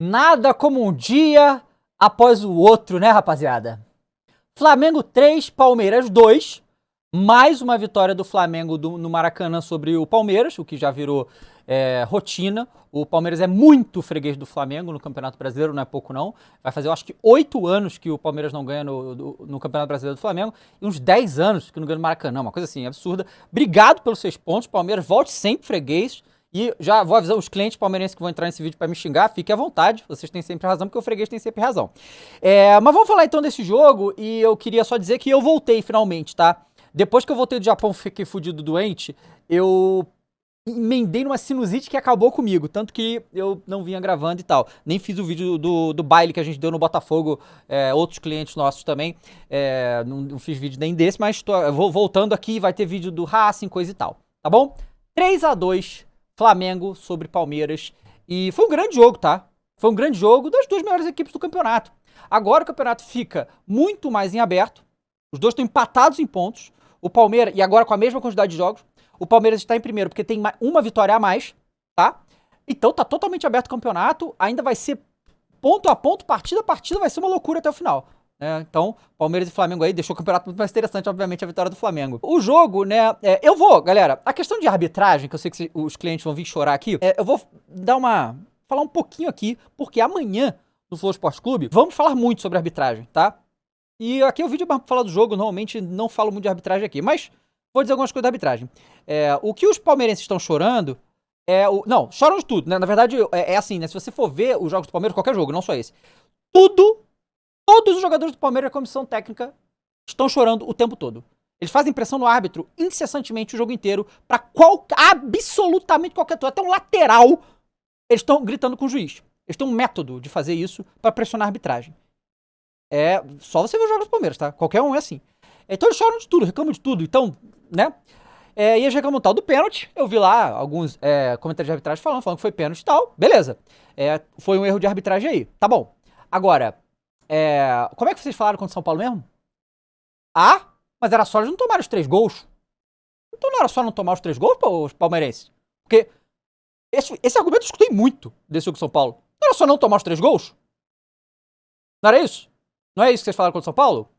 Nada como um dia após o outro, né, rapaziada? Flamengo 3, Palmeiras 2. Mais uma vitória do Flamengo no Maracanã sobre o Palmeiras, o que já virou rotina. O Palmeiras é muito freguês do Flamengo no Campeonato Brasileiro, não é pouco não. Vai fazer, eu acho que 8 anos que o Palmeiras não ganha no Campeonato Brasileiro do Flamengo e uns 10 anos que não ganha no Maracanã, uma coisa assim, absurda. Obrigado pelos 6 pontos, Palmeiras volte sempre freguês. E já vou avisar os clientes palmeirenses que vão entrar nesse vídeo pra me xingar, fique à vontade, vocês têm sempre razão, porque o freguês tem sempre razão. Mas vamos falar então desse jogo, e eu queria só dizer que eu voltei finalmente, tá? Depois que eu voltei do Japão, fiquei fudido doente, eu emendei numa sinusite que acabou comigo, tanto que eu não vinha gravando e tal. Nem fiz o vídeo do baile que a gente deu no Botafogo, outros clientes nossos também, não fiz vídeo nem desse, mas voltando aqui, vai ter vídeo do Racing, coisa e tal, tá bom? 3-2 Flamengo sobre Palmeiras, e foi um grande jogo, tá? Foi um grande jogo das duas melhores equipes do campeonato. Agora o campeonato fica muito mais em aberto, os dois estão empatados em pontos, o Palmeiras, e agora com a mesma quantidade de jogos, o Palmeiras está em primeiro porque tem uma vitória a mais, tá? Então tá totalmente aberto o campeonato, ainda vai ser ponto a ponto, partida a partida, vai ser uma loucura até o final. Então, Palmeiras e Flamengo aí deixou o campeonato muito mais interessante, obviamente, a vitória do Flamengo. O jogo, né, eu vou, galera, a questão de arbitragem, que eu sei que os clientes vão vir chorar aqui, eu vou falar um pouquinho aqui, porque amanhã, no Flow Esporte Clube, vamos falar muito sobre arbitragem, tá? E aqui é o vídeo para falar do jogo, normalmente não falo muito de arbitragem aqui, mas vou dizer algumas coisas da arbitragem. O que os palmeirenses estão chorando não, choram de tudo, né? Na verdade, é assim, né? Se você for ver os jogos do Palmeiras, qualquer jogo, não só esse, todos os jogadores do Palmeiras e a comissão técnica estão chorando o tempo todo. Eles fazem pressão no árbitro incessantemente o jogo inteiro pra absolutamente qualquer coisa. Até um lateral, eles estão gritando com o juiz. Eles têm um método de fazer isso pra pressionar a arbitragem. Só você ver os jogos do Palmeiras, tá? Qualquer um é assim. Então eles choram de tudo, reclamam de tudo. Então, né? E eles reclamam tal do pênalti. Eu vi lá alguns comentários de arbitragem falando que foi pênalti e tal. Beleza. Foi um erro de arbitragem aí. Tá bom. Agora, como é que vocês falaram contra o São Paulo mesmo? Mas era só eles não tomarem os 3 gols. Então não era só não tomar os 3 gols, os palmeirenses? Porque esse argumento eu escutei muito desse jogo do São Paulo. Não era só não tomar os 3 gols? Não era isso? Não é isso que vocês falaram contra o São Paulo?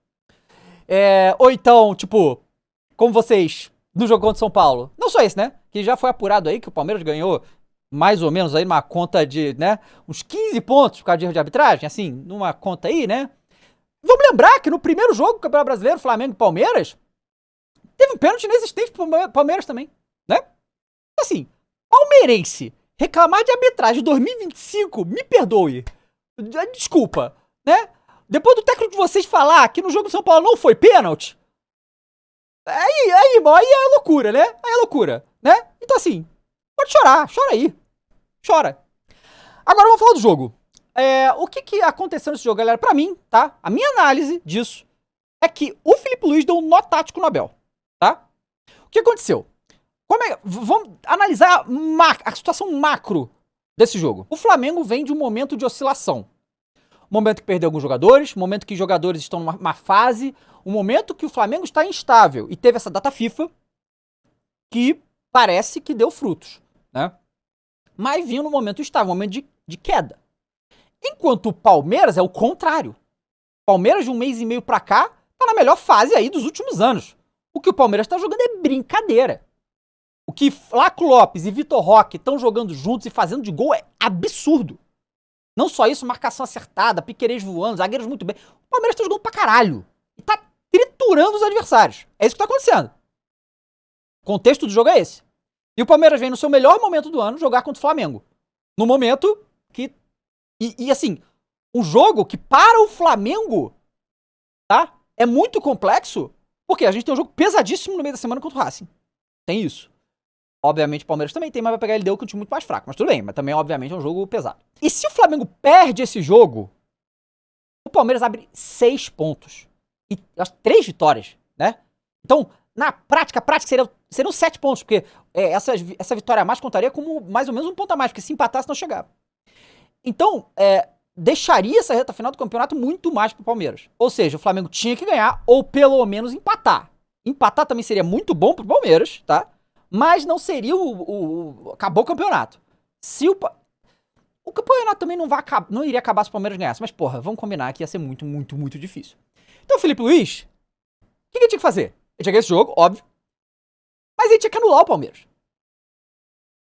Ou então, tipo, como vocês no jogo contra o São Paulo. Não só esse, né? Que já foi apurado aí que o Palmeiras ganhou mais ou menos aí numa conta de, né, uns 15 pontos por causa de erro de arbitragem, assim, numa conta aí, né? Vamos lembrar que no primeiro jogo do Campeonato Brasileiro, Flamengo e Palmeiras, teve um pênalti inexistente pro Palmeiras também, né? Assim, palmeirense reclamar de arbitragem em 2025, me perdoe. Desculpa, né? Depois do técnico de vocês falar que no jogo do São Paulo não foi pênalti, aí é loucura, né? Aí é loucura, né? Então assim, pode chorar, chora aí. Chora. Agora vamos falar do jogo. O que aconteceu nesse jogo, galera? Pra mim, tá? A minha análise disso é que o Felipe Luiz deu um nó tático no Abel, tá? O que aconteceu? Vamos analisar a situação macro desse jogo. O Flamengo vem de um momento de oscilação. Um momento que perdeu alguns jogadores, um momento que os jogadores estão numa fase, um momento que o Flamengo está instável. E teve essa data FIFA que parece que deu frutos, né? Mas vinha num momento estável, um momento de queda. Enquanto o Palmeiras é o contrário. Palmeiras de um mês e meio pra cá tá na melhor fase aí dos últimos anos. O que o Palmeiras tá jogando é brincadeira. O que Flaco Lopes e Vitor Roque estão jogando juntos e fazendo de gol é absurdo. Não só isso, marcação acertada, piqueires voando, zagueiros muito bem. O Palmeiras tá jogando pra caralho. E tá triturando os adversários. É isso que tá acontecendo. O contexto do jogo é esse. E o Palmeiras vem no seu melhor momento do ano jogar contra o Flamengo. No momento que... E assim, um jogo que para o Flamengo, tá? É muito complexo, porque a gente tem um jogo pesadíssimo no meio da semana contra o Racing. Tem isso. Obviamente o Palmeiras também tem, mas vai pegar ele deu que é um time muito mais fraco. Mas tudo bem, mas também obviamente é um jogo pesado. E se o Flamengo perde esse jogo, o Palmeiras abre 6 pontos. E acho 3 vitórias, né? Então, na prática seriam 7 pontos, porque essa vitória a mais contaria como mais ou menos um ponto a mais, porque se empatasse não chegava. Então, deixaria essa reta final do campeonato muito mais pro Palmeiras. Ou seja, o Flamengo tinha que ganhar, ou pelo menos empatar. Empatar também seria muito bom pro Palmeiras, tá? Mas não seria acabou o campeonato. O campeonato também não iria acabar se o Palmeiras ganhasse. Mas, porra, vamos combinar que ia ser muito, muito, muito difícil. Então o Felipe Luiz, o que ele tinha que fazer? Ele tinha que ganhar esse jogo, óbvio. Mas ele tinha que anular o Palmeiras.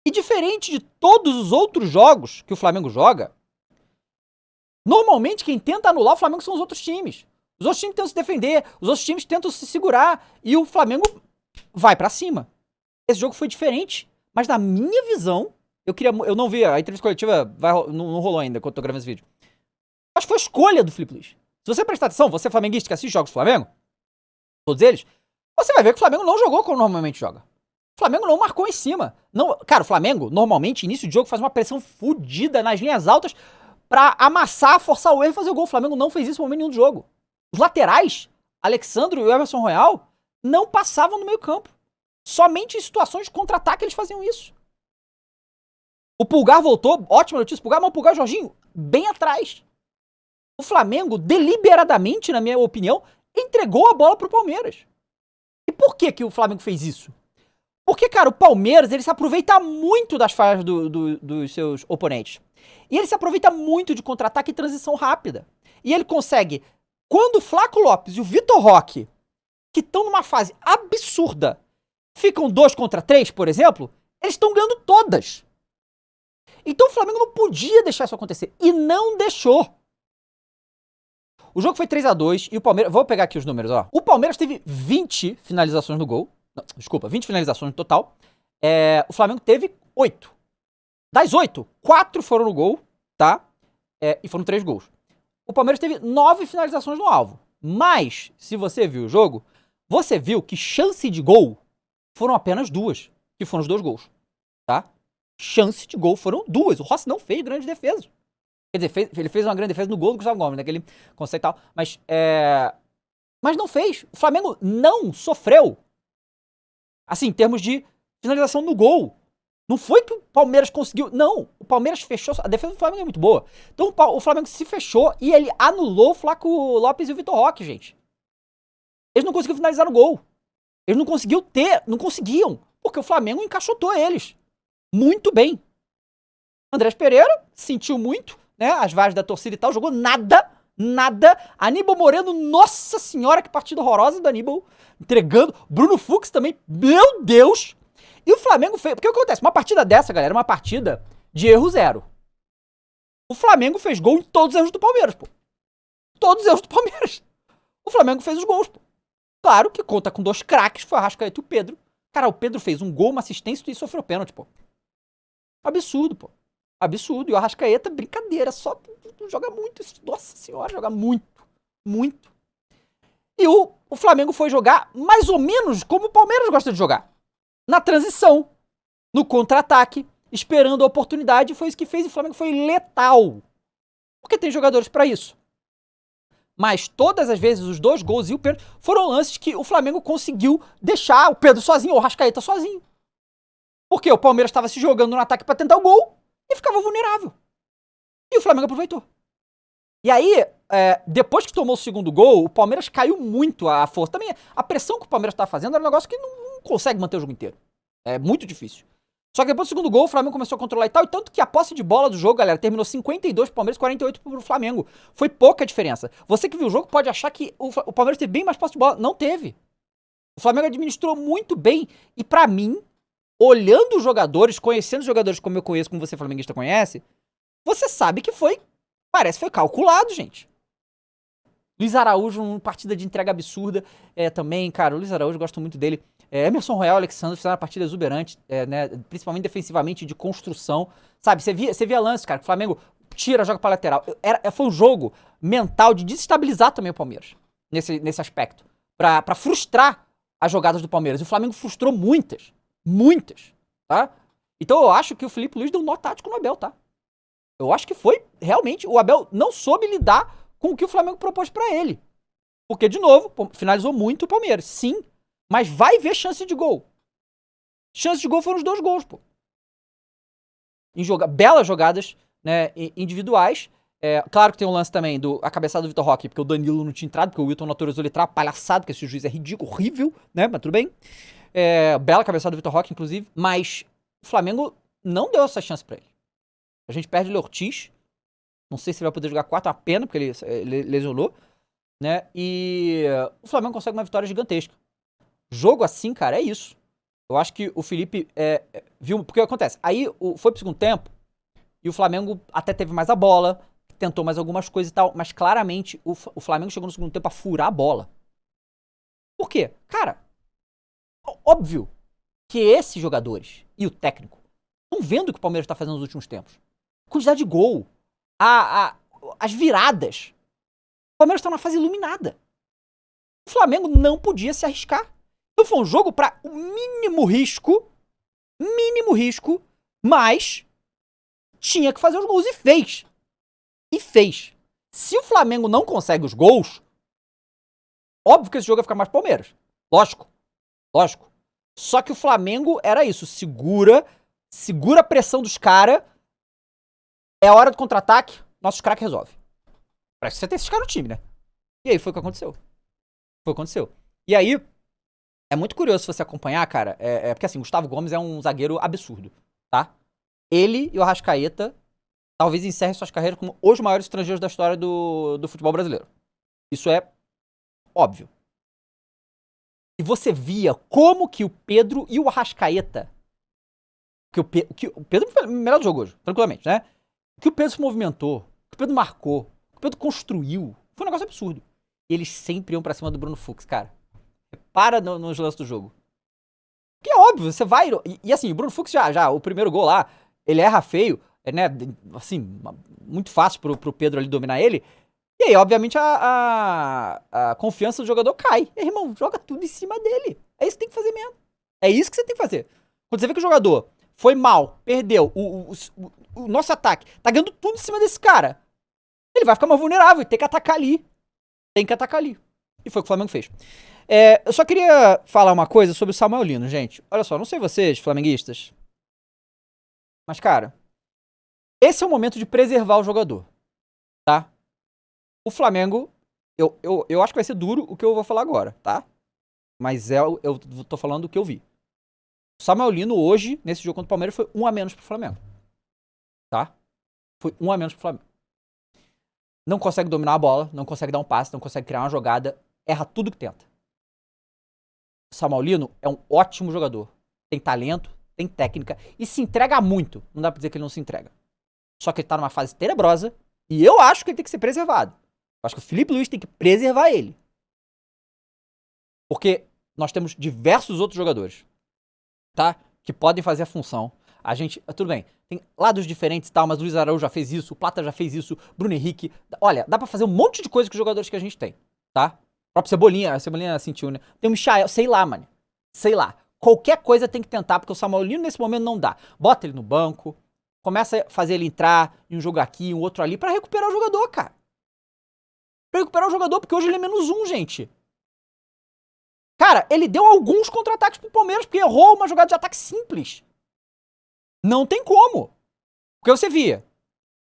E diferente de todos os outros jogos que o Flamengo joga, normalmente quem tenta anular o Flamengo são os outros times. Os outros times tentam se defender, os outros times tentam se segurar e o Flamengo vai pra cima. Esse jogo foi diferente, mas na minha visão, eu não vi, a entrevista coletiva não rolou ainda quando eu tô gravando esse vídeo. Acho que foi a escolha do Felipe Luiz. Se você prestar atenção, você flamenguista que assiste jogos do Flamengo, todos eles, você vai ver que o Flamengo não jogou como normalmente joga. O Flamengo não marcou em cima. Não, cara, o Flamengo, normalmente, início de jogo, faz uma pressão fodida nas linhas altas pra amassar, forçar o erro e fazer o gol. O Flamengo não fez isso no momento nenhum do jogo. Os laterais, Alexandro e o Emerson Royal, não passavam no meio campo. Somente em situações de contra-ataque eles faziam isso. O Pulgar voltou, ótima notícia, Pulgar, mas o Pulgar e o Jorginho bem atrás. O Flamengo, deliberadamente, na minha opinião, entregou a bola pro Palmeiras. E por que o Flamengo fez isso? Porque, cara, o Palmeiras, ele se aproveita muito das falhas dos seus oponentes. E ele se aproveita muito de contra-ataque e transição rápida. E ele consegue, quando o Flaco Lopes e o Vitor Roque, que estão numa fase absurda, ficam 2 contra 3, por exemplo, eles estão ganhando todas. Então o Flamengo não podia deixar isso acontecer. E não deixou. O jogo foi 3-2 e o Palmeiras... Vou pegar aqui os números, ó. O Palmeiras teve 20 finalizações no gol. Não, desculpa, 20 finalizações no total. O Flamengo teve 8. Das 8, 4 foram no gol, tá? E foram 3 gols. O Palmeiras teve 9 finalizações no alvo. Mas, se você viu o jogo, você viu que chance de gol foram apenas 2, que foram os 2 gols, tá? Chance de gol foram 2. O Rossi não fez grande defesa. Quer dizer, ele fez uma grande defesa no gol do Gustavo Gomes, naquele conceito e tal. Mas não fez. O Flamengo não sofreu. Assim, em termos de finalização no gol. Não foi que o Palmeiras conseguiu. Não. O Palmeiras fechou. A defesa do Flamengo é muito boa. Então o Flamengo se fechou e ele anulou o Flaco Lopes e o Vitor Roque, gente. Eles não conseguiram finalizar no gol. Eles não conseguiam não conseguiam. Porque o Flamengo encaixotou eles. Muito bem. Andrés Pereira sentiu muito, né? As vaias da torcida e tal. Jogou nada. Aníbal Moreno, nossa senhora, que partida horrorosa do Aníbal. Entregando. Bruno Fux também, meu Deus. E o Flamengo fez... Porque o que acontece? Uma partida dessa, galera, é uma partida de erro zero. O Flamengo fez gol em todos os erros do Palmeiras, pô. Todos os erros do Palmeiras. O Flamengo fez os gols, pô. Claro que conta com 2 craques, foi o Arrascaeta e o Pedro. Cara, o Pedro fez um gol, uma assistência e sofreu pênalti, pô. Absurdo, pô. Absurdo. E o Arrascaeta, brincadeira, só joga muito. Nossa senhora, joga muito. Muito. E o Flamengo foi jogar mais ou menos como o Palmeiras gosta de jogar. Na transição, no contra-ataque, esperando a oportunidade. Foi isso que fez e o Flamengo foi letal. Porque tem jogadores pra isso. Mas todas as vezes os 2 gols e o Pedro foram lances que o Flamengo conseguiu deixar o Pedro sozinho, ou o Arrascaeta sozinho. Porque o Palmeiras estava se jogando no ataque pra tentar o gol e ficava vulnerável. E o Flamengo aproveitou. E aí, depois que tomou o segundo gol, o Palmeiras caiu muito a força. Também a pressão que o Palmeiras estava fazendo era um negócio que não consegue manter o jogo inteiro. É muito difícil. Só que depois do segundo gol, o Flamengo começou a controlar e tal. E tanto que a posse de bola do jogo, galera, terminou 52 pro Palmeiras, 48 pro Flamengo. Foi pouca diferença. Você que viu o jogo pode achar que o Palmeiras teve bem mais posse de bola. Não teve. O Flamengo administrou muito bem. E pra mim, olhando os jogadores, conhecendo os jogadores como eu conheço, como você flamenguista conhece, você sabe que parece que foi calculado, gente. Luiz Araújo, uma partida de entrega absurda também, cara. O Luiz Araújo, eu gosto muito dele. Emerson Royal e Alexandre fizeram uma partida exuberante, né, principalmente defensivamente, de construção. Sabe, você via lances, cara, que o Flamengo tira, joga pra lateral. Foi um jogo mental de desestabilizar também o Palmeiras, nesse aspecto. Pra frustrar as jogadas do Palmeiras. E o Flamengo frustrou muitas, tá? Então eu acho que o Felipe Luiz deu um nó tático no Abel, tá? Eu acho que foi, realmente, o Abel não soube lidar com o que o Flamengo propôs pra ele. Porque, de novo, finalizou muito o Palmeiras, sim. Mas vai ver chance de gol. Chance de gol foram os 2 gols, pô. Belas jogadas, né, individuais. Claro que tem um lance também a cabeçada do Vitor Roque, porque o Danilo não tinha entrado, porque o Wilton não autorizou ele entrar, palhaçado, que esse juiz é ridículo, horrível, né, mas tudo bem. Bela cabeçada do Vitor Roque, inclusive. Mas o Flamengo não deu essa chance pra ele. A gente perde o Ortiz. Não sei se ele vai poder jogar quarto, é uma pena, porque ele lesionou, né? E o Flamengo consegue uma vitória gigantesca. Jogo assim, cara, é isso. Eu acho que o Felipe viu... Porque acontece, aí foi pro segundo tempo, e o Flamengo até teve mais a bola, tentou mais algumas coisas e tal, mas claramente o Flamengo chegou no segundo tempo a furar a bola. Por quê? Cara, óbvio que esses jogadores e o técnico estão vendo o que o Palmeiras tá fazendo nos últimos tempos. A quantidade de gol, as viradas. O Palmeiras tá numa fase iluminada. O Flamengo não podia se arriscar. Então foi um jogo para o mínimo risco, mas tinha que fazer os gols e fez. E fez. Se o Flamengo não consegue os gols, óbvio que esse jogo vai ficar mais Palmeiras. Lógico. Só que o Flamengo era isso, segura a pressão dos caras, é hora do contra-ataque, nossos craques resolve. Parece que você tem esses caras no time, né? E aí foi o que aconteceu. E aí, é muito curioso se você acompanhar, cara, porque assim, Gustavo Gomes é um zagueiro absurdo, tá? Ele e o Arrascaeta talvez encerrem suas carreiras como os maiores estrangeiros da história do futebol brasileiro. Isso é óbvio. E você via como que o Pedro e o Arrascaeta, que o Pedro foi o melhor do jogo hoje, tranquilamente, né? Que o Pedro se movimentou, que o Pedro marcou, que o Pedro construiu, foi um negócio absurdo. E eles sempre iam pra cima do Bruno Fux, cara. Para nos lances do jogo. Que é óbvio, você vai... E assim, o Bruno Fux já, o primeiro gol lá, ele erra feio, né? Assim, muito fácil pro Pedro ali dominar ele. E aí, obviamente, a confiança do jogador cai. E aí, irmão, joga tudo em cima dele. É isso que tem que fazer mesmo. É isso que você tem que fazer. Quando você vê que o jogador foi mal, perdeu, o nosso ataque tá ganhando tudo em cima desse cara, ele vai ficar mais vulnerável e tem que atacar ali. E foi o que o Flamengo fez. Eu só queria falar uma coisa sobre o Samuel Lino, gente. Olha só, não sei vocês, flamenguistas, mas, cara, esse é o momento de preservar o jogador, tá? O Flamengo, eu acho que vai ser duro o que eu vou falar agora, tá? Mas eu tô falando do que eu vi. O Samuel Lino hoje, nesse jogo contra o Palmeiras, foi 1 a menos pro Flamengo. Tá? Foi 1 a menos pro Flamengo. Não consegue dominar a bola, não consegue dar um passe, não consegue criar uma jogada, erra tudo que tenta. O Samuel Lino é um ótimo jogador. Tem talento, tem técnica e se entrega muito. Não dá pra dizer que ele não se entrega. Só que ele tá numa fase tenebrosa e eu acho que ele tem que ser preservado. Eu acho que o Felipe Luiz tem que preservar ele. Porque nós temos diversos outros jogadores, tá? Que podem fazer a função. A gente, tudo bem, tem lados diferentes e tal, mas o Luiz Araújo já fez isso, o Plata já fez isso, Bruno Henrique. Olha, dá pra fazer um monte de coisa com os jogadores que a gente tem, tá? O próprio Cebolinha, a Cebolinha sentiu, né? Tem o Michael, sei lá, mano. Sei lá. Qualquer coisa tem que tentar, porque o Samuel Lino nesse momento não dá. Bota ele no banco, começa a fazer ele entrar em um jogo aqui, um outro ali, pra recuperar o jogador, cara. Pra recuperar o jogador, porque hoje ele é -1, gente. Cara, ele deu alguns contra-ataques pro Palmeiras, porque errou uma jogada de ataque simples. Não tem como. Porque você via,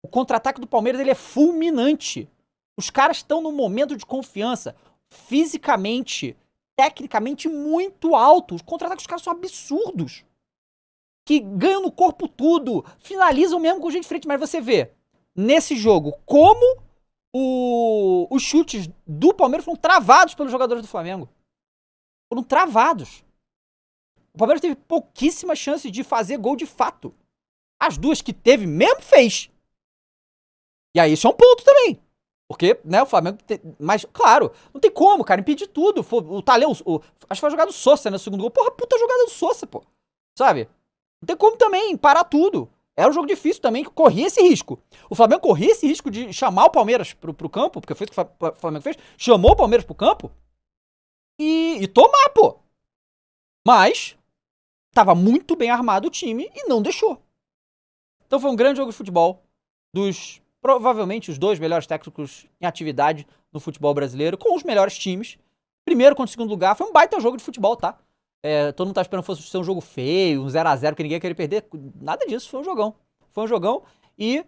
o contra-ataque do Palmeiras, ele é fulminante. Os caras estão num momento de confiança, fisicamente, tecnicamente muito alto. Os contra-ataques dos caras são absurdos. Que ganham no corpo tudo, finalizam mesmo com gente de frente. Mas você vê, nesse jogo, como os chutes do Palmeiras foram travados pelos jogadores do Flamengo. Foram travados. O Palmeiras teve pouquíssimas chances de fazer gol de fato. As duas que teve mesmo fez. E aí isso é um ponto também. Porque, né, o Flamengo... Mas, claro, não tem como, cara, impedir tudo. O Taleu... Acho que foi a jogada do Sousa, né, no segundo gol. Porra, puta jogada do Sousa, pô. Sabe? Não tem como também parar tudo. Era um jogo difícil também, que corria esse risco. O Flamengo corria esse risco de chamar o Palmeiras pro campo, porque foi o que o Flamengo fez. Chamou o Palmeiras pro campo e tomar, pô. Mas tava muito bem armado o time e não deixou. Então foi um grande jogo de futebol dos, provavelmente, os 2 melhores técnicos em atividade no futebol brasileiro, com os melhores times. Primeiro contra o segundo lugar, foi um baita jogo de futebol, tá? Todo mundo tá esperando que fosse ser um jogo feio, um 0x0, que ninguém ia querer perder. Nada disso, foi um jogão. Foi um jogão e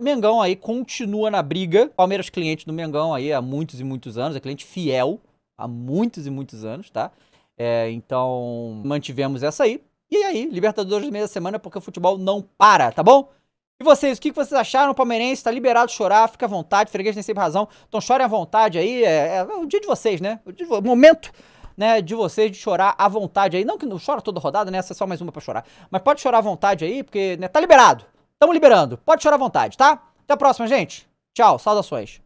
Mengão aí continua na briga. Palmeiras cliente do Mengão aí há muitos e muitos anos, é cliente fiel há muitos e muitos anos, tá? Então, mantivemos essa aí. E aí, Libertadores no meio da semana, porque o futebol não para, tá bom? E vocês, o que vocês acharam? O palmeirense tá liberado de chorar, fica à vontade, o freguês tem sempre razão. Então chorem à vontade aí, é o dia de vocês, né? O momento, né, de vocês de chorar à vontade aí. Não que não chora toda rodada, né? Essa é só mais uma pra chorar. Mas pode chorar à vontade aí, porque, né, tá liberado. Tamo liberando. Pode chorar à vontade, tá? Até a próxima, gente. Tchau, saudações.